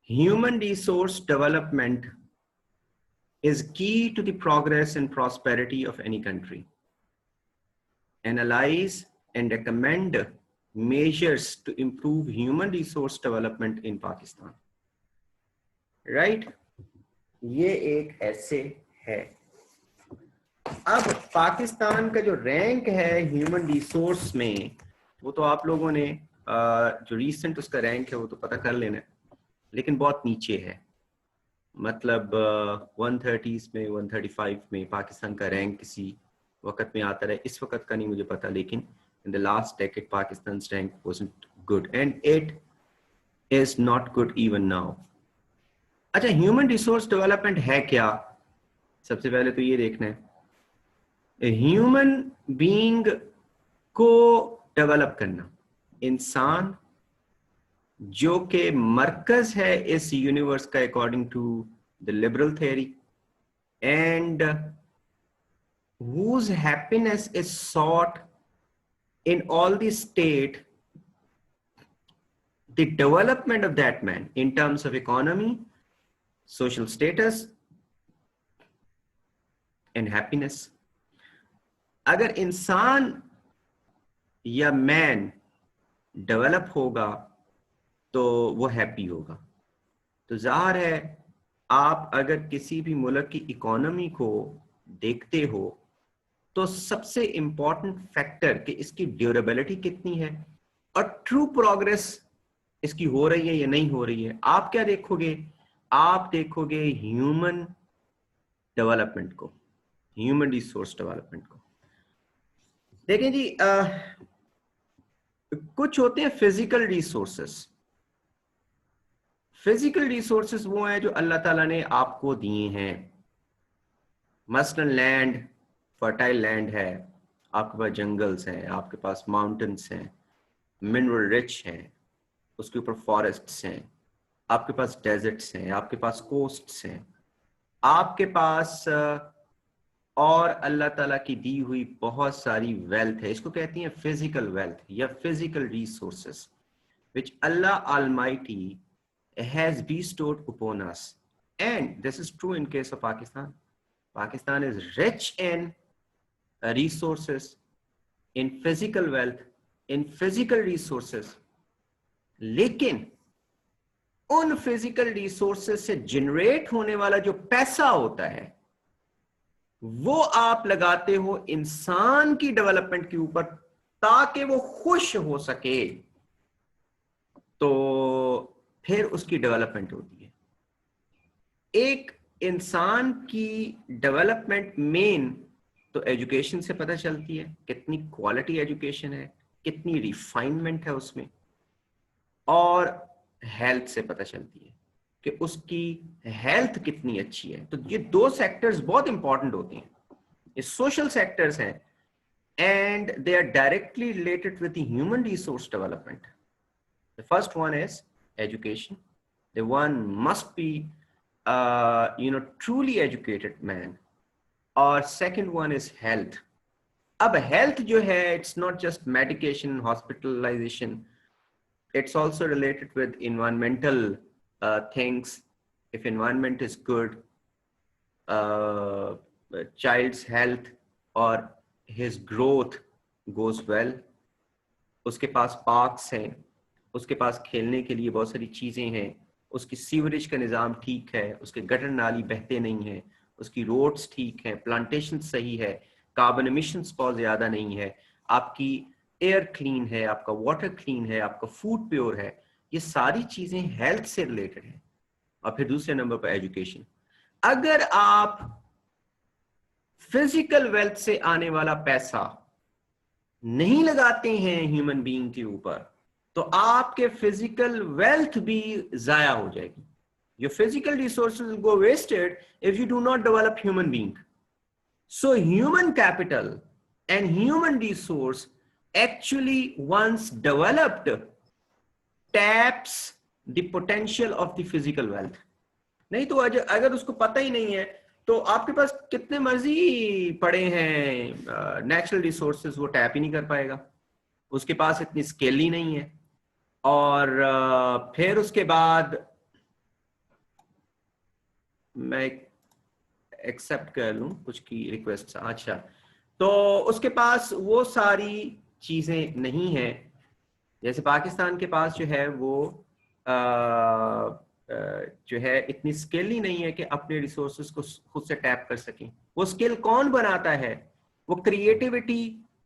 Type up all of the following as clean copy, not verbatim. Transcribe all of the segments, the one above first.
Human resource development is key to the progress and prosperity of any country. Analyze and recommend measures to improve human resource development in Pakistan. Right? ये एक ऐसे है. अब पाकिस्तान का जो rank है human resource में, वो तो आप लोगों ने जो रीसेंट उसका रैंक है वो तो पता कर लेना है, लेकिन बहुत नीचे है. मतलब 130s में 135 में पाकिस्तान का रैंक किसी वक्त में आता रहा. इस वक्त का नहीं मुझे पता, लेकिन in the last decade Pakistan's rank wasn't good and it is not good even now. अच्छा, ह्यूमन रिसोर्स डेवलपमेंट है क्या? सबसे पहले तो ये देखना है, ह्यूमन बीइंग को डेवलप करना, इंसान जो कि मरकज है इस यूनिवर्स का according to the liberal theory, and whose happiness is sought in all the state, the development of that man in terms of economy, social status and happiness. अगर इंसान या मैन डेवलप होगा तो वो हैप्पी होगा. तो जाहिर है आप अगर किसी भी मुल्क की इकोनॉमी को देखते हो तो सबसे इंपॉर्टेंट फैक्टर कि इसकी ड्यूरेबिलिटी कितनी है और ट्रू प्रोग्रेस इसकी हो रही है या नहीं हो रही है, आप क्या देखोगे? आप देखोगे ह्यूमन डेवलपमेंट को, ह्यूमन रिसोर्स डेवलपमेंट को. देखें जी, कुछ होते हैं फिजिकल रिसोर्सेस. फिजिकल रिसोर्सेस वो हैं जो अल्लाह ताला ने आपको दिए हैं. मसलन लैंड, फर्टाइल लैंड है, आपके पास जंगल्स हैं, आपके पास माउंटेन्स हैं, मिनरल रिच हैं, उसके ऊपर फॉरेस्ट्स हैं, आपके पास डेजर्ट्स हैं, आपके पास कोस्ट्स हैं, आपके पास और अल्लाह ताला की दी हुई बहुत सारी वेल्थ है. इसको कहती हैं फिजिकल वेल्थ या physical resources which Allah Almighty has bestowed upon us. And this is true in case of Pakistan. Pakistan is rich in resources, in physical wealth, in physical resources. लेकिन उन physical resources से generate होने वाला जो पैसा होता है वो आप लगाते हो इंसान की डेवलपमेंट के ऊपर ताकि वो खुश हो सके, तो फिर उसकी डेवलपमेंट होती है. एक इंसान की डेवलपमेंट मेन तो एजुकेशन से पता चलती है, कितनी क्वालिटी एजुकेशन है, कितनी रिफाइनमेंट है उसमें, और हेल्थ से पता चलती है कि उसकी हेल्थ कितनी अच्छी है. तो ये दो सेक्टर्स बहुत इंपॉर्टेंट होते हैं. ये सोशल सेक्टर्स हैं and they are directly related with the human resource development. The first one is education. The one must be, truly educated man. Or second one is health. अब health जो है, it's not just medication, hospitalization. It's also related with environmental things. If environment is good, child's health or his growth goes well. उसके पास parks हैं, उसके पास खेलने के लिए बहुत सारी चीज़ें हैं, उसकी सीवरेज का निज़ाम ठीक है, उसके गटर नाली बहते नहीं हैं, उसकी रोड्स ठीक हैं, प्लांटेशन सही है, कार्बन एमिशंस बहुत ज़्यादा नहीं है, आपकी एयर क्लीन है, आपका वाटर क्लीन है, आपका फूड प्योर है. ये सारी चीज़ें हेल्थ से रिलेटेड हैं. और फिर दूसरे नंबर पर एजुकेशन. अगर आप फिजिकल वेल्थ से आने वाला पैसा नहीं लगाते हैं ह्यूमन बीइंग के ऊपर तो आपके फिजिकल वेल्थ भी जाया हो जाएगी. Your physical resources will go wasted if you do not develop human being. So human capital and human resource actually once developed taps the potential of the physical wealth. नहीं तो अगर उसको पता ही नहीं है तो आपके पास कितने मर्जी पड़े हैं नेचुरल रिसोर्सेज, वो टैप ही नहीं कर पाएगा. उसके पास इतनी स्किल ही नहीं है. और फिर उसके बाद मैं एक्सेप्ट कर लूं कुछ की रिक्वेस्ट। अच्छा, तो उसके पास वो सारी चीजें नहीं है। जैसे पाकिस्तान के पास जो है वो जो है इतनी स्किल ही नहीं है कि अपने रिसोर्सेज को खुद से टैप कर सकें। वो स्किल कौन बनाता है, वो क्रिएटिविटी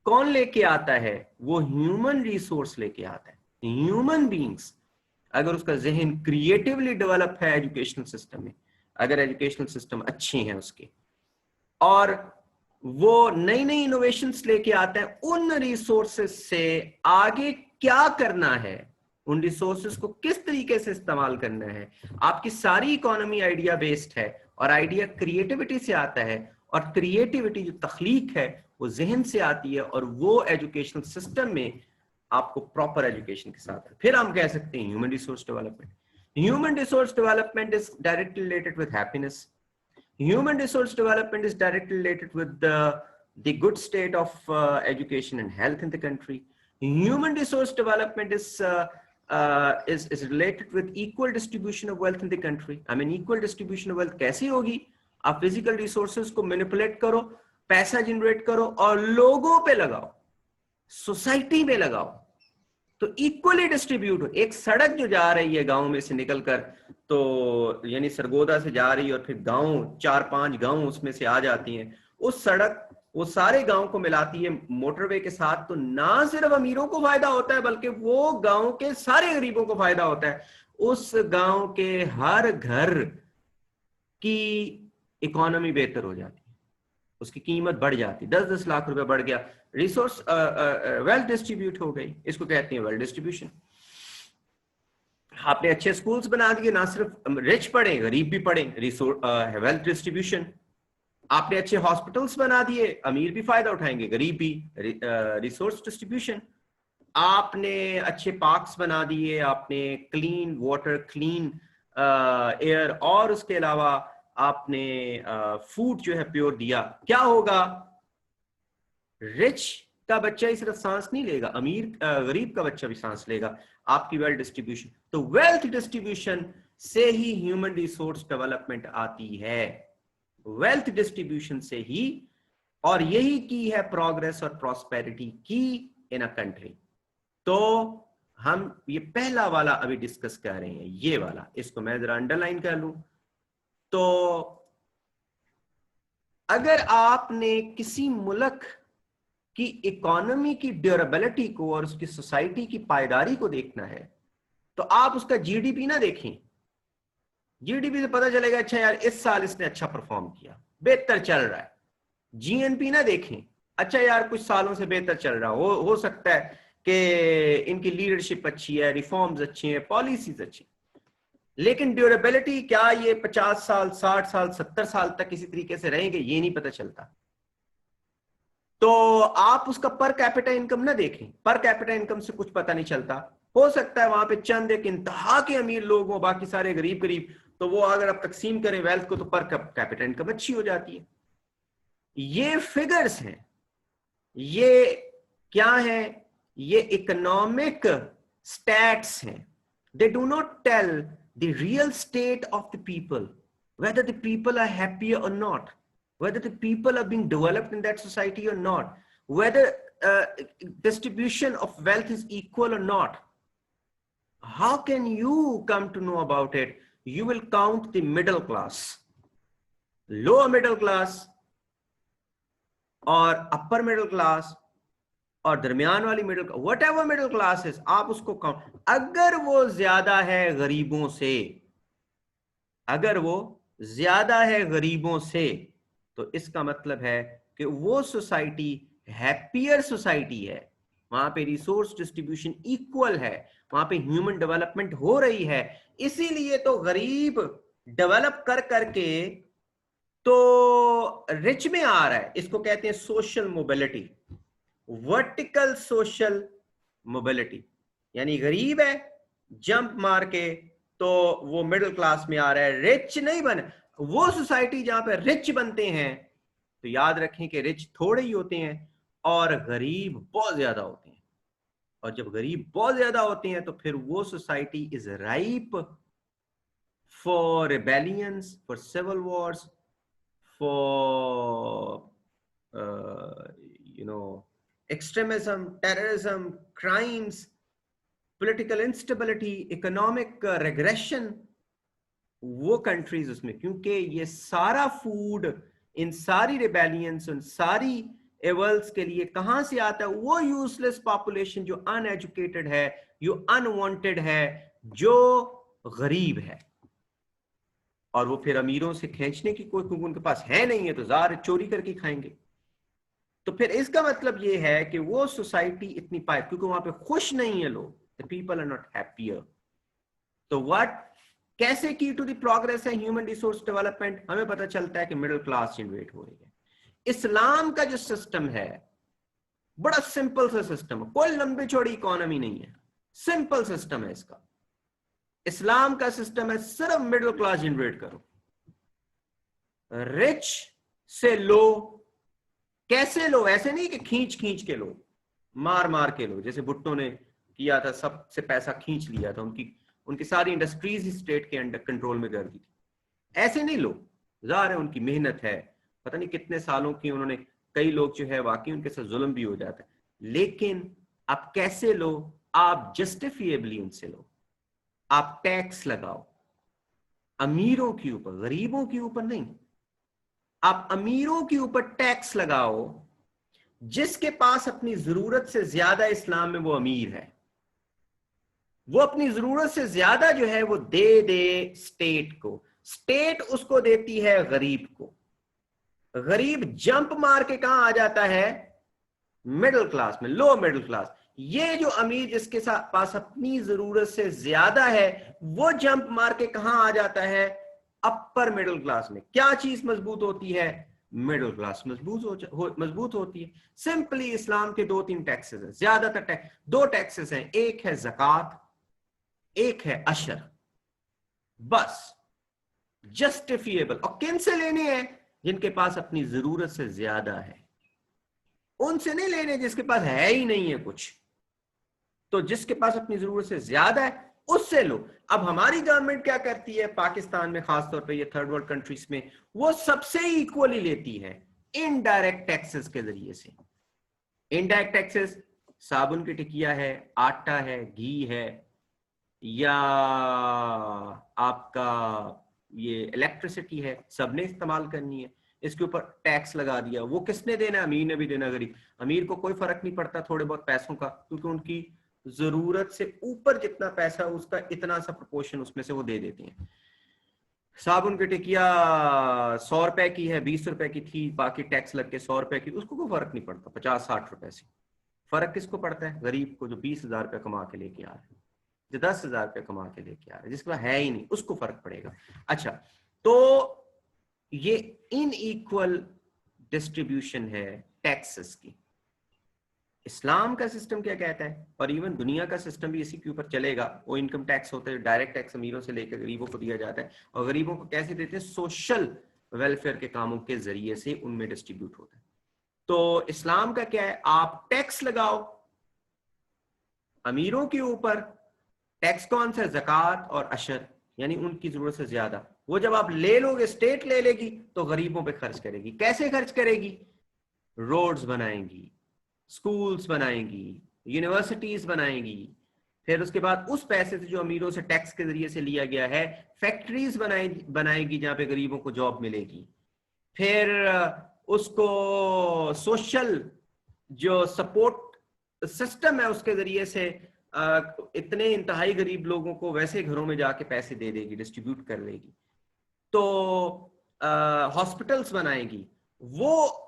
कौन लेके आता है, वो ह्यूमन रिसोर्स लेके आता है। ह्यूमन बींग्स, अगर उसका जहन क्रिएटिवली डेवलप है एजुकेशनल सिस्टम में, अगर एजुकेशनल सिस्टम अच्छे हैं उसके, और वो नई नई इनोवेशंस लेके आते हैं, उन रिसोर्सेस से आगे क्या करना है, उन रिसोर्सेस को किस तरीके से इस्तेमाल करना है। आपकी सारी इकोनॉमी आइडिया बेस्ड है, और आइडिया क्रिएटिविटी से आता है, और क्रिएटिविटी जो तख्लीक है वो जहन से आती है, और वो एजुकेशनल सिस्टम में आपको प्रॉपर एजुकेशन के साथ है। फिर हम कह सकते हैं human resource development. Human resource development is directly related with happiness. Human resource development is directly related with the good state of education and health in the country. Human resource development is related with equal distribution of wealth in the country. I mean, equal distribution of wealth कैसी होगी? आप physical resources को manipulate करो, पैसा generate करो, और लोगों पे लगाओ, सोसाइटी में लगाओ, तो इक्वली डिस्ट्रीब्यूट हो। एक सड़क जो जा रही है गांव में से निकलकर, तो यानी सरगोदा से जा रही है, और फिर गांव 4-5 गांव उसमें से आ जाती हैं, उस सड़क वो सारे गांव को मिलाती है मोटरवे के साथ, तो ना सिर्फ अमीरों को फायदा होता है बल्कि वो गांव के सारे गरीबों को फायदा होता है। उस गांव के हर घर की इकोनॉमी बेहतर हो जाती है, उसकी कीमत बढ़ जाती, 10-10 लाख रुपए बढ़ गया, रिसोर्स वेल्थ डिस्ट्रीब्यूट हो गई। इसको कहते हैं वेल्थ डिस्ट्रीब्यूशन। आपने अच्छे स्कूल्स बना दिए, ना सिर्फ रिच पढ़े गरीब भी पढ़े, वेल्थ डिस्ट्रीब्यूशन। आपने अच्छे हॉस्पिटल्स बना दिए, अमीर भी फायदा उठाएंगे गरीब भी, रिसोर्स डिस्ट्रीब्यूशन। आपने अच्छे पार्क्स बना दिए, आपने क्लीन वाटर, क्लीन एयर, और उसके अलावा आपने फूड जो है प्योर दिया, क्या होगा? रिच का बच्चा ही सिर्फ सांस नहीं लेगा, गरीब का बच्चा भी सांस लेगा। आपकी वेल्थ डिस्ट्रीब्यूशन, तो वेल्थ डिस्ट्रीब्यूशन से ही ह्यूमन रिसोर्स डेवलपमेंट आती है, वेल्थ डिस्ट्रीब्यूशन से ही, और यही की है प्रोग्रेस और प्रॉस्पेरिटी की इन अ कंट्री। तो हम ये पहला वाला अभी डिस्कस कर रहे हैं, ये वाला, इसको मैं जरा अंडरलाइन कर लूं। तो अगर आपने किसी मुल्क की इकोनॉमी की ड्यूरेबिलिटी को और उसकी सोसाइटी की पायदारी को देखना है, तो आप उसका जीडीपी ना देखें। जीडीपी से पता चलेगा अच्छा यार इस साल इसने अच्छा परफॉर्म किया, बेहतर चल रहा है। जीएनपी ना देखें, अच्छा यार कुछ सालों से बेहतर चल रहा हो सकता है कि इनकी लीडरशिप अच्छी है, रिफॉर्म्स अच्छी हैं, पॉलिसीज अच्छी। लेकिन ड्यूरेबिलिटी, क्या ये 50 साल, 60 साल, 70 साल तक इसी तरीके से रहेंगे, ये नहीं पता चलता। तो आप उसका पर कैपिटा इनकम ना देखें, पर कैपिटा इनकम से कुछ पता नहीं चलता। हो सकता है वहां पे चंद एक इंतहा के अमीर लोग हो, बाकी सारे गरीब गरीब, तो वो अगर आप तकसीम करें वेल्थ को, तो पर कैपिटा इनकम अच्छी हो जाती है। ये फिगर्स हैं, ये क्या है? ये इकोनॉमिक स्टैट्स हैं। They do not tell the real state of the people, whether the people are happy or not, whether the people are being developed in that society or not, whether distribution of wealth is equal or not. How can you come to know about it? You will count the middle class, lower middle class, और upper middle class, और दरमियान वाली middle, what ever middle class है, आप उसको count. अगर वो ज्यादा है गरीबों से, अगर वो ज्यादा है गरीबों से, तो इसका मतलब है कि वो सोसाइटी हैप्पियर सोसाइटी है, वहां पे रिसोर्स डिस्ट्रीब्यूशन इक्वल है, वहां पे ह्यूमन डेवलपमेंट हो रही है। इसीलिए तो गरीब डेवलप कर करके तो रिच में आ रहा है। इसको कहते हैं social mobility, vertical social mobility. यानी गरीब है, जंप मार के तो वो मिडिल क्लास में आ रहा है, रिच नहीं बना। वो सोसाइटी जहां पे रिच बनते हैं, तो याद रखें कि रिच थोड़े ही होते हैं और गरीब बहुत ज्यादा होते हैं। और जब गरीब बहुत ज्यादा होते हैं तो फिर वो society is ripe for rebellions, for civil wars, for extremism, terrorism, crimes, political instability, economic regression, वो कंट्रीज उसमें, क्योंकि ये सारा फूड इन सारी रिबेलियंस, उन सारी एवल्स के लिए कहां से आता है? वो यूजलेस पॉपुलेशन जो अनएजुकेटेड है, जो अनवांटेड है, जो गरीब है, और वो फिर अमीरों से खींचने की कोई, क्योंकि उनके पास है नहीं है तो जार चोरी करके खाएंगे। तो फिर इसका मतलब ये है कि वो सोसाइटी इतनी पाए, क्योंकि वहां पे खुश नहीं है लोग, the people are not happier. तो व्हाट, कैसे की टू द प्रोग्रेस है ह्यूमन रिसोर्स डेवलपमेंट? हमें पता चलता है कि मिडिल क्लास जनरेट हो रही है। इस्लाम का जो सिस्टम है बड़ा सिंपल सा सिस्टम है, कोई लंबी चौड़ी इकोनॉमी नहीं है, सिंपल सिस्टम है इसका। इस्लाम का सिस्टम है सिर्फ मिडिल क्लास जनरेट करो, रिच से लो। कैसे लो? ऐसे नहीं कि खींच खींच के लो, मार मार के लो, जैसे भुट्टो ने किया था, सबसे पैसा खींच लिया था, उनकी सारी इंडस्ट्रीज ही स्टेट के अंडर कंट्रोल में कर दी थी। ऐसे नहीं लो, ज़ाहिर है उनकी मेहनत है, पता नहीं कितने सालों की उन्होंने, कई लोग जो है वाकई उनके साथ जुल्म भी हो जाता है, लेकिन आप कैसे लो? आप जस्टिफिएबली उनसे लो, आप टैक्स लगाओ अमीरों के ऊपर, गरीबों के ऊपर नहीं। आप अमीरों के ऊपर टैक्स लगाओ, जिसके पास अपनी जरूरत से ज्यादा इस्लाम में वो अमीर है, वो अपनी जरूरत से ज्यादा जो है वो दे दे स्टेट को, स्टेट उसको देती है गरीब को। गरीब जंप मार के कहां आ जाता है? मिडिल क्लास में, लो मिडिल क्लास। ये जो अमीर जिसके पास अपनी जरूरत से ज्यादा है, वो जंप मार के कहां आ जाता है? अपर मिडिल क्लास में। क्या चीज मजबूत होती है? मिडिल क्लास मजबूत होती है। सिंपली इस्लाम के 2-3 टैक्सेस हैं, ज्यादातर टैक्स, 2 टैक्सेस हैं, एक है ज़कात, एक है अशर, बस जस्टिफिएबल। और किन से लेने हैं? जिनके पास अपनी जरूरत से ज्यादा है, उनसे नहीं लेने जिसके पास है ही नहीं है कुछ। तो जिसके पास अपनी जरूरत से ज्यादा है उससे लो। अब हमारी गवर्नमेंट क्या करती है पाकिस्तान में, खासतौर पे ये थर्ड वर्ल्ड कंट्रीज में, वो सबसे इक्वली लेती है इनडायरेक्ट टैक्सेस के जरिए से। इनडायरेक्ट टैक्सेस, साबुन की टिकिया है, आटा है, घी है, या आपका ये इलेक्ट्रिसिटी है, सबने इस्तेमाल करनी है, इसके ऊपर टैक्स लगा दिया। वो किसने देना? अमीर ने भी देना, गरीब। अमीर को कोई फर्क नहीं पड़ता थोड़े बहुत पैसों का, क्योंकि उनकी जरूरत से ऊपर जितना पैसा उसका इतना सा प्रोपोर्शन उसमें से वो दे देते हैं। साबुन की टिकिया 100 रुपए की है, 20 रुपए की थी, बाकी टैक्स लग के 100 रुपए की, उसको कोई फर्क नहीं पड़ता 50-60 रुपए से। फर्क किसको पड़ता है? गरीब को, जो 20,000 रुपए कमा के लेके आ रहा है, जो 10,000 रुपए कमा के लेके आ रहा है, जिसके पास है ही नहीं, उसको फर्क पड़ेगा। अच्छा, तो ये इनइक्वल डिस्ट्रीब्यूशन है टैक्सेस की। इस्लाम का सिस्टम क्या कहता है, और इवन दुनिया का सिस्टम भी इसी के ऊपर चलेगा। वो इनकम टैक्स होता है, डायरेक्ट टैक्स अमीरों से लेकर गरीबों को दिया जाता है, और गरीबों को कैसे देते हैं? सोशल वेलफेयर के कामों के जरिए से उनमें डिस्ट्रीब्यूट होता है। तो इस्लाम का क्या है? आप टैक्स लगाओ अमीरों के ऊपर। टैक्स कौन सा? ज़कात और अशर, यानी उनकी जरूरत से ज्यादा। वो जब आप ले लोगे, स्टेट ले लेगी, तो गरीबों पे खर्च करेगी। कैसे खर्च करेगी? रोड्स बनाएंगी, स्कूल्स बनाएंगी, यूनिवर्सिटीज बनाएंगी। फिर उसके बाद उस पैसे से जो अमीरों से टैक्स के जरिए से लिया गया है, फैक्ट्रीज बनाएगी जहां पे गरीबों को जॉब मिलेगी। फिर उसको सोशल जो सपोर्ट सिस्टम है उसके जरिए से इतने इंतहाई गरीब लोगों को वैसे घरों में जाके पैसे दे देगी, डिस्ट्रीब्यूट कर देगी। तो हॉस्पिटल्स बनाएगी। वो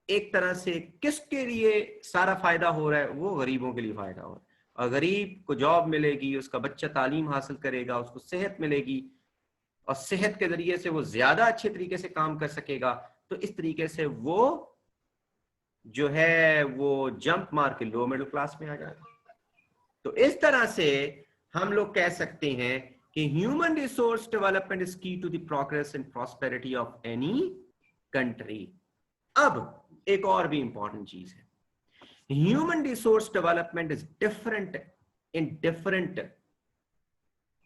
एक तरह से किसके लिए सारा फायदा हो रहा है? वो गरीबों के लिए फायदा हो रहा है। और गरीब को जॉब मिलेगी, उसका बच्चा तालीम हासिल करेगा, उसको सेहत मिलेगी, और सेहत के जरिए से वो ज्यादा अच्छे तरीके से काम कर सकेगा। तो इस तरीके से वो जो है वो जंप मार के लो मिडिल क्लास में आ जाएगा। तो इस तरह से हम लोग कह सकते हैं कि human resource development is key to the progress and prosperity of any country. अब एक और भी इंपॉर्टेंट चीज है, human resource development is different in different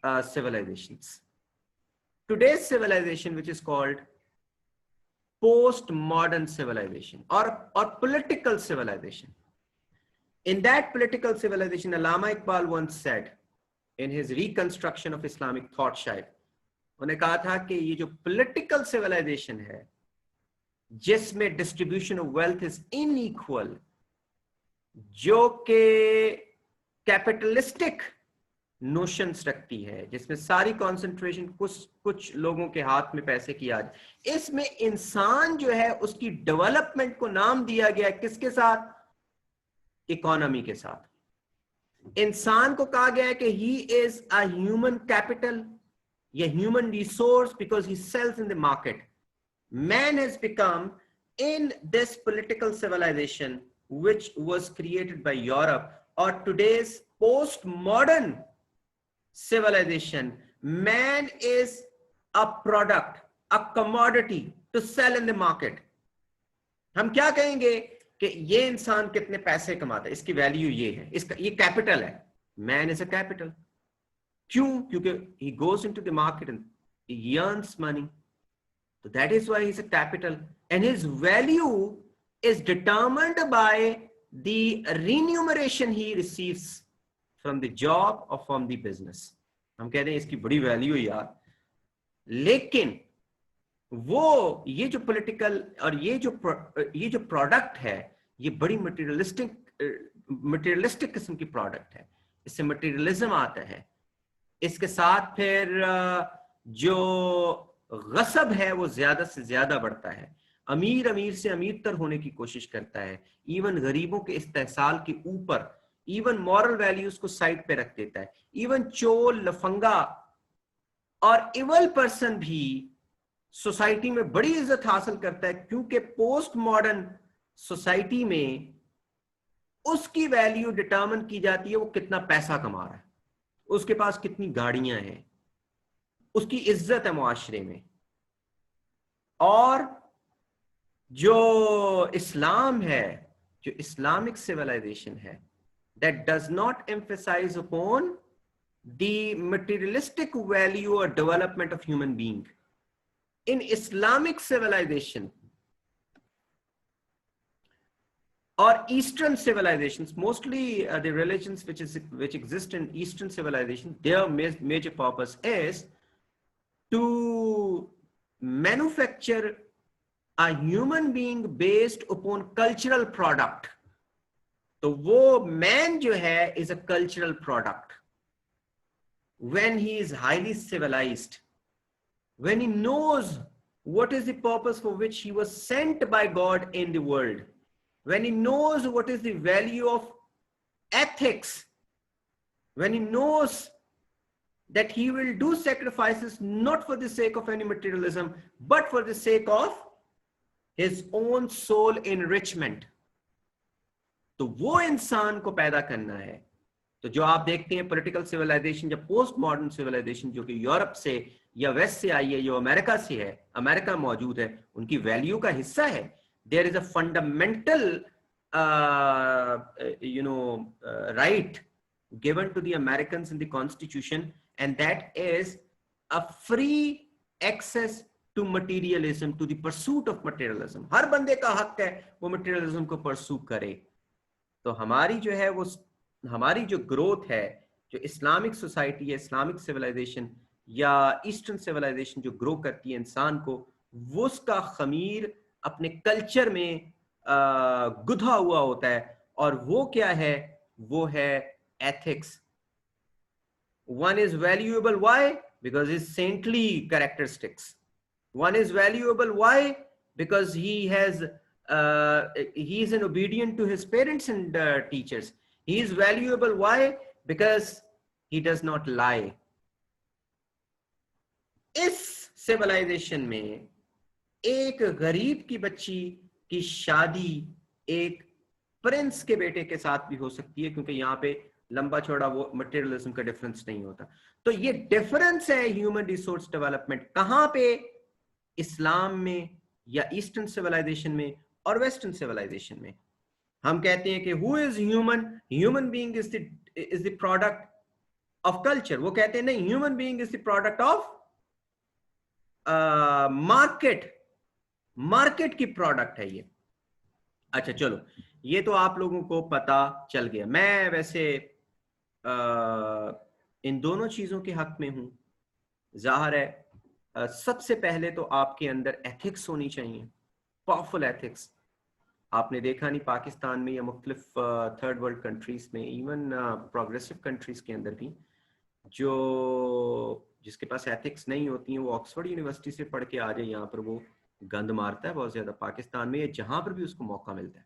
civilizations. today's civilization, which is called post-modern civilization or political civilization. In that political civilization, Allama Iqbal once said in his reconstruction of Islamic thought, शायद उन्हें कहा था कि ये जो political civilization है जिसमें distribution of wealth is unequal, जो कि कैपिटलिस्टिक नोशंस रखती है, जिसमें सारी कंसंट्रेशन कुछ लोगों के हाथ में पैसे की आज, इसमें इंसान जो है उसकी डेवलपमेंट को नाम दिया गया किसके साथ? इकोनॉमी के साथ। इंसान को कहा गया है कि he is a human capital या human resource because he sells in the market. Man has become in this political civilisation which was created by Europe or today's post-modern civilization, man is a product, a commodity to sell in the market. हम क्या कहेंगे कि ये इंसान कितने पैसे कमाता है, इसकी वैल्यू ये है, इसका ये कैपिटल है, man is a capital. क्यों? क्योंकि he goes into the market and he earns money. So that is why he's a capital and his value is determined by the remuneration he receives from the job or from the business. हम कहते हैं इसकी बड़ी value है यार, लेकिन वो ये जो पॉलिटिकल और ये जो प्रोडक्ट है ये बड़ी मटेरियलिस्टिक किस्म की प्रोडक्ट है, इससे मटेरियलिज्म आता है, इसके साथ फिर जो गसब है वो ज्यादा से ज्यादा बढ़ता है, अमीर से अमीर तर होने की कोशिश करता है, इवन गरीबों के इस्तेहसाल के ऊपर इवन मॉरल वैल्यूज को साइड पे रख देता है, इवन चोर लफंगा और इवल पर्सन भी सोसाइटी में बड़ी इज्जत हासिल करता है, क्योंकि पोस्ट मॉडर्न सोसाइटी में उसकी वैल्यू डिटरमिन की जाती है वो कितना पैसा कमा रहा है, उसके पास कितनी गाड़ियां हैं, उसकी इज्जत है मुआशरे में। और जो इस्लाम है, जो इस्लामिक सिविलाइजेशन है, that does not emphasize upon the materialistic value or development of human being. In Islamic civilization or Eastern civilizations, mostly the religions which exist in Eastern civilization, their major purpose is to manufacture a human being based upon cultural product. तो वो man जो है is a cultural product. When he is highly civilized, when he knows what is the purpose for which he was sent by God in the world, when he knows what is the value of ethics, when he knows that he will do sacrifices not for the sake of any materialism, but for the sake of his own soul enrichment. तो वो इंसान को पैदा करना है। तो जो आप देखते हैं पॉलिटिकल सिविलाइजेशन या पोस्ट मॉडर्न सिविलाइजेशन जो कि यूरोप से या वेस्ट से आई है, जो अमेरिका से है, अमेरिका मौजूद है, उनकी वैल्यू का हिस्सा है। There is a fundamental right given to the Americans in the Constitution, and that is a free access to materialism, to the pursuit of materialism. हर बंदे का हक है वो materialism को pursue करे। तो हमारी जो है वो हमारी जो ग्रोथ है, जो इस्लामिक सोसाइटी है, इस्लामिक सिविलाइजेशन या ईस्टर्न सिविलाइजेशन जो ग्रो करती है इंसान को, वो उसका खमीर अपने कल्चर में गुधा हुआ होता है। और वो क्या है? वो है ethics. One is valuable, why? Because his saintly characteristics. One is valuable, why? Because he is an obedient to his parents and teachers. He is valuable, why? Because he does not lie. इस civilisation में एक गरीब की बच्ची की शादी एक Prince के बेटे के साथ भी हो सकती है, क्योंकि यहाँ पे लंबा चौड़ा वो मटेरियलिज्म का डिफरेंस नहीं होता। तो ये डिफरेंस है ह्यूमन रिसोर्स डेवलपमेंट, कहां पे? इस्लाम में या ईस्टर्न सिविलाइजेशन में और वेस्टर्न सिविलाइजेशन में। हम कहते हैं कि who is human? Human being is the product of culture. वो कहते हैं नहीं, human being is the product of market की प्रोडक्ट है ये। अच्छा चलो, ये तो आप लोगों को पता चल गया। मैं वैसे इन दोनों चीजों के हक में हूं। जाहिर है सबसे पहले तो आपके अंदर एथिक्स होनी चाहिए, पावरफुल एथिक्स। आपने देखा नहीं पाकिस्तान में या मुख्तलिफ थर्ड वर्ल्ड कंट्रीज में, इवन प्रोग्रेसिव कंट्रीज के अंदर भी, जो जिसके पास एथिक्स नहीं होती हैं वो ऑक्सफोर्ड यूनिवर्सिटी से पढ़ के आ जाए यहाँ पर वो गंद मारता है बहुत ज्यादा पाकिस्तान में, या जहां पर भी उसको मौका मिलता है।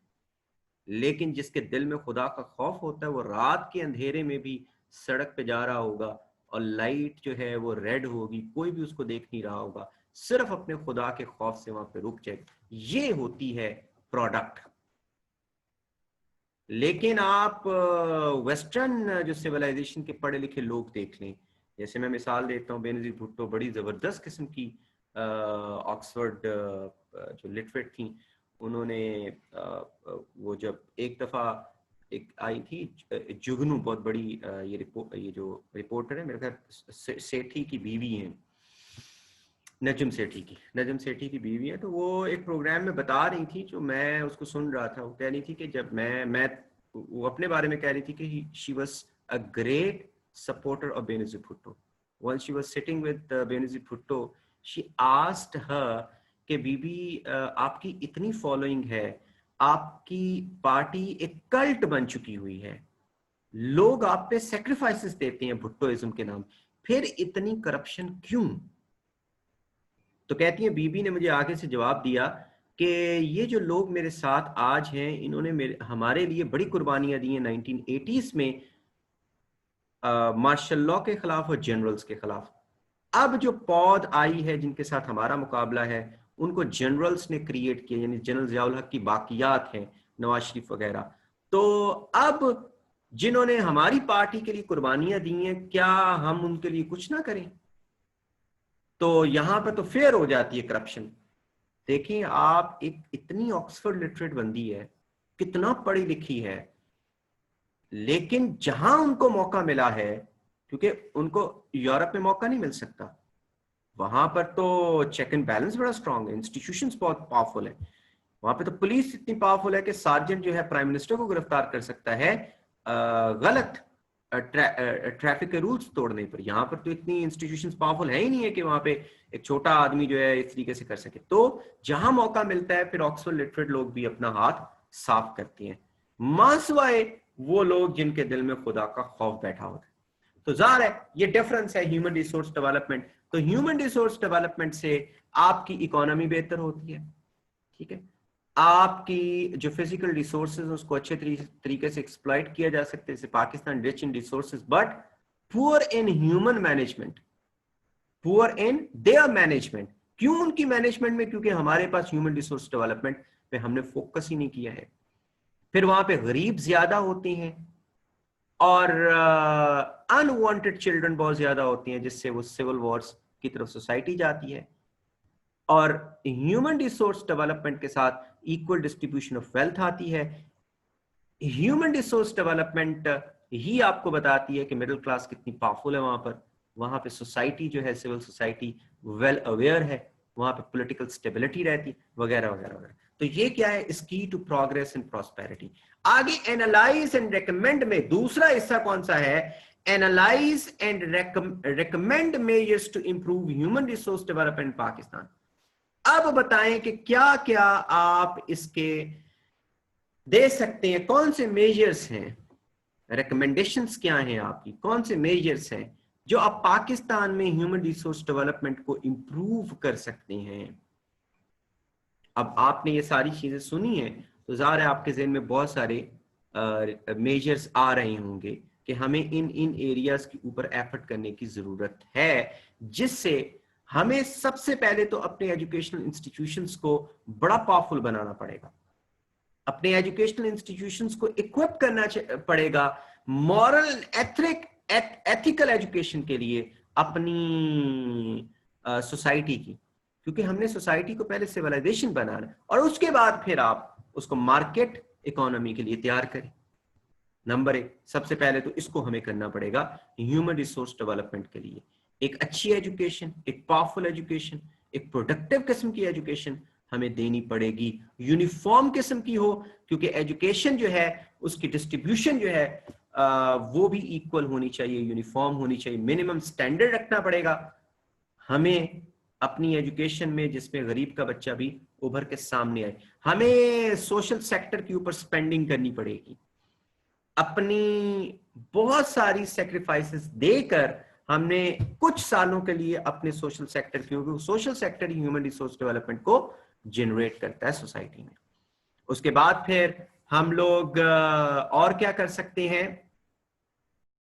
लेकिन जिसके दिल में खुदा का खौफ होता है वो रात के अंधेरे में भी सड़क पे जा रहा होगा और लाइट जो है वो रेड होगी, कोई भी उसको देख नहीं रहा होगा, सिर्फ अपने खुदा के खौफ से वहां पे रुक जाए। ये होती है प्रोडक्ट। लेकिन आप वेस्टर्न जो सिविलाइजेशन के पढ़े लिखे लोग देख लें, जैसे मैं मिसाल देता हूँ बेनजीर भुट्टो, बड़ी जबरदस्त किस्म की ऑक्सफोर्ड जो लिटरेट थी, उन्होंने वो जब एक दफा एक आई थी जुगनू, बहुत बड़ी ये जो रिपोर्टर है मेरे ख्याल सेठी की बीवी है, नजम सेठी की बीवी है, तो वो एक प्रोग्राम में बता रही थी, जो मैं उसको सुन रहा था, वो कह रही थी कि जब मैं वो अपने बारे में कह रही थी कि she was a great supporter of Benazir Bhutto. While she was sitting with Benazir Bhutto, she asked her कि बीबी आपकी इतनी फॉलोइंग है, आपकी पार्टी एक कल्ट बन चुकी हुई है, लोग आप पे सेक्रीफाइसेस देते हैं भुट्टोइज्म के नाम, फिर इतनी करप्शन क्यों? तो कहती है बीबी ने मुझे आगे से जवाब दिया कि ये जो लोग मेरे साथ आज हैं, इन्होंने हमारे लिए बड़ी कुर्बानियां दी हैं 1980s में मार्शल लॉ के खिलाफ और जनरल्स के खिलाफ। अब जो पौध आई है जिनके साथ हमारा मुकाबला है, उनको जनरल्स ने क्रिएट किया, यानी जनरल ज़ियाउल हक की बाकियात हैं, नवाज शरीफ वगैरह। तो अब जिन्होंने हमारी पार्टी के लिए कुर्बानियां दी हैं, क्या हम उनके लिए कुछ ना करें? तो यहां पर तो फेयर हो जाती है करप्शन। देखिए आप, एक इतनी ऑक्सफोर्ड लिटरेट बंदी है, कितना पढ़ी लिखी है, लेकिन जहां उनको मौका मिला है, क्योंकि उनको यूरोप में मौका नहीं मिल सकता, वहां पर तो चेक एंड बैलेंस बड़ा स्ट्रांग है, इंस्टीट्यूशंस बहुत पावरफुल है, वहां पे तो पुलिस इतनी पावरफुल है कि सार्जेंट जो है प्राइम मिनिस्टर को गिरफ्तार कर सकता है गलत ट्रैफिक के रूल्स तोड़ने पर। यहाँ पर तो इतनी इंस्टीट्यूशंस पावरफुल है ही नहीं है कि वहां पे एक छोटा आदमी जो है इस तरीके से कर सके। तो जहां मौका मिलता है फिर ऑक्सफोर्ड लिटरेट लोग भी अपना हाथ साफ करते हैं, मासवाए वो लोग जिनके दिल में खुदा का खौफ बैठा होता है। तो जाहिर है ये डिफरेंस है ह्यूमन रिसोर्स डेवलपमेंट। तो ह्यूमन रिसोर्स डेवलपमेंट से आपकी इकोनॉमी बेहतर होती है, ठीक है, आपकी जो फिजिकल रिसोर्सेज उसको अच्छे तरीके से एक्सप्लॉइट किया जा सकता है। जैसे Pakistan rich in resources but poor in human management, poor in their management. क्यों उनकी मैनेजमेंट में? क्योंकि हमारे पास ह्यूमन रिसोर्स डेवलपमेंट पे हमने फोकस ही नहीं किया है। फिर वहां पे गरीब ज्यादा होते हैं और अनवांटेड चिल्ड्रन बहुत ज्यादा होती हैं, जिससे वो सिविल वॉर्स की तरफ सोसाइटी जाती है। और ह्यूमन रिसोर्स डेवलपमेंट के साथ इक्वल डिस्ट्रीब्यूशन ऑफ वेल्थ आती है। ह्यूमन रिसोर्स डेवलपमेंट ही आपको बताती है कि मिडिल क्लास कितनी पावरफुल है वहां पे सोसाइटी जो है, सिविल सोसाइटी वेल अवेयर है, वहां पे पॉलिटिकल स्टेबिलिटी रहती वगैरह वगैरह वगैरह। तो ये क्या है? Is key to progress and prosperity. आगे एनालाइज एंड रेकमेंड में दूसरा हिस्सा कौन सा है? Analyse and recommend measures to improve human resource development Pakistan. अब बताएं कि क्या क्या आप इसके दे सकते हैं, कौन से मेजर्स हैं, रिकमेंडेशंस क्या हैं आपकी, कौन से मेजर्स हैं जो आप पाकिस्तान में ह्यूमन रिसोर्स डेवलपमेंट को इंप्रूव कर सकते हैं। अब आपने ये सारी चीजें सुनी है तो जाहिर है आपके ज़हन में बहुत सारे मेजर्स आ रहे होंगे कि हमें इन इन एरियाज के ऊपर एफर्ट करने की जरूरत है, जिससे हमें सबसे पहले तो अपने एजुकेशनल इंस्टीट्यूशंस को बड़ा पावरफुल बनाना पड़ेगा, अपने एजुकेशनल इंस्टीट्यूशंस को इक्विप करना पड़ेगा मॉरल एथिकल एजुकेशन के लिए अपनी सोसाइटी की, क्योंकि हमने सोसाइटी को पहले सिविलाइजेशन बनाना है और उसके बाद फिर आप उसको मार्केट इकोनॉमी के लिए तैयार करें। नंबर एक, सबसे पहले तो इसको हमें करना पड़ेगा ह्यूमन रिसोर्स डेवलपमेंट के लिए। एक अच्छी एजुकेशन, एक पावरफुल एजुकेशन, एक प्रोडक्टिव किस्म की एजुकेशन हमें देनी पड़ेगी, यूनिफॉर्म किस्म की हो, क्योंकि एजुकेशन जो है उसकी डिस्ट्रीब्यूशन जो है वो भी इक्वल होनी चाहिए, यूनिफॉर्म होनी चाहिए, मिनिमम स्टैंडर्ड रखना पड़ेगा हमें अपनी एजुकेशन में, जिसमें गरीब का बच्चा भी उभर के सामने आए। हमें सोशल सेक्टर के ऊपर स्पेंडिंग करनी पड़ेगी, अपनी बहुत सारी सेक्रीफाइसेस देकर हमने कुछ सालों के लिए अपने सोशल सेक्टर, क्योंकि सोशल सेक्टर ही ह्यूमन रिसोर्स डेवलपमेंट को जनरेट करता है सोसाइटी में। उसके बाद फिर हम लोग और क्या कर सकते हैं,